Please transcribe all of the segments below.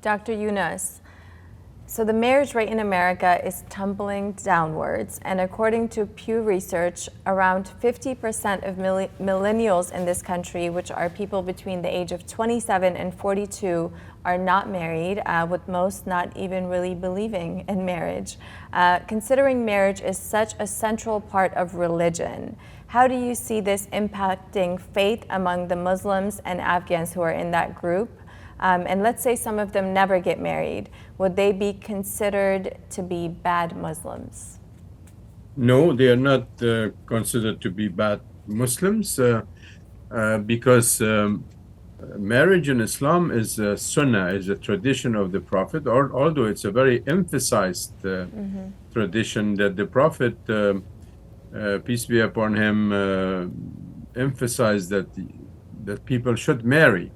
Dr. Younos, so the marriage rate in America is tumbling downwards, and according to Pew Research, around 50% of millennials in this country, which are people between the age of 27 and 42, are not married, with most not even really believing in marriage. Considering marriage is such a central part of religion, how do you see this impacting faith among the Muslims and Afghans who are in that group? And let's say some of them never get married. Would they be considered to be bad Muslims? No, they are not considered to be bad Muslims because marriage in Islam is a sunnah, is a tradition of the Prophet, although it's a very emphasized tradition that the Prophet, peace be upon him, emphasized that people should marry.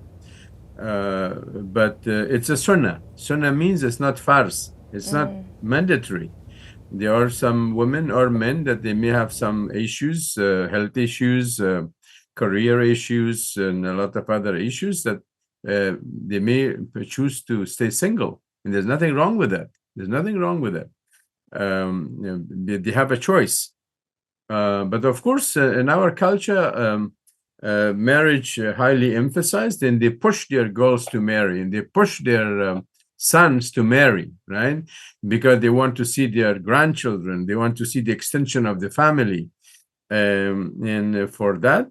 But it's a sunnah. Sunnah means it's not fars. It's not mandatory. There are some women or men that they may have some issues, health issues, career issues, and a lot of other issues that they may choose to stay single. And there's nothing wrong with that. There's nothing wrong with that. They have a choice. But of course, in our culture, marriage highly emphasized, and they push their girls to marry, and they push their sons to marry, right? Because they want to see their grandchildren, they want to see the extension of the family, and for that,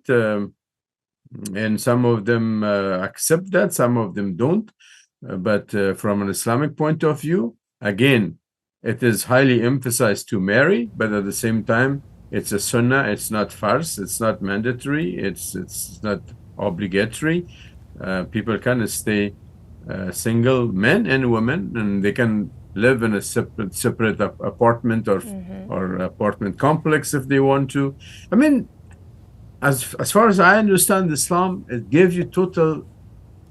and some of them accept that, some of them don't. But from an Islamic point of view, again, it is highly emphasized to marry, but at the same time, it's a sunnah, it's not fars, it's not mandatory, it's not obligatory. People can stay single, men and women, and they can live in a separate apartment or apartment complex if they want to. I mean, as far as I understand Islam, it gives you total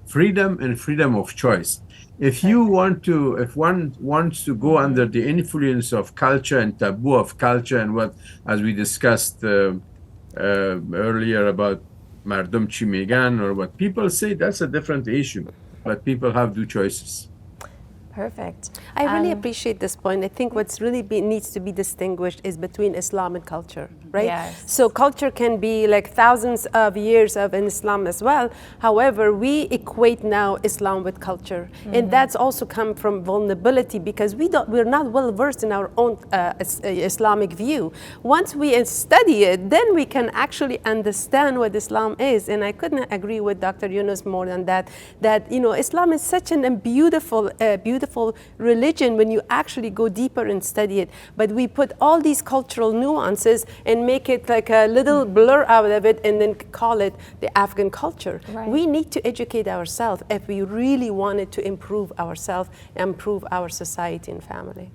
freedom and freedom of choice. If one wants to go under the influence of culture and taboo of culture and what, as we discussed earlier about Mardum Chi Megan or what people say, that's a different issue. But people have two choices. Perfect. I really appreciate this point. I think what's really needs to be distinguished is between Islam and culture, right? Yes. So culture can be like thousands of years of in Islam as well. However, we equate now Islam with culture, and that's also come from vulnerability because we're not well versed in our own Islamic view. Once we study it, then we can actually understand what Islam is. And I couldn't agree with Dr. Younos more than that. That Islam is such a beautiful religion when you actually go deeper and study it. But we put all these cultural nuances and make it like a little blur out of it and then call it the Afghan culture. Right. We need to educate ourselves if we really wanted to improve ourselves, improve our society and family.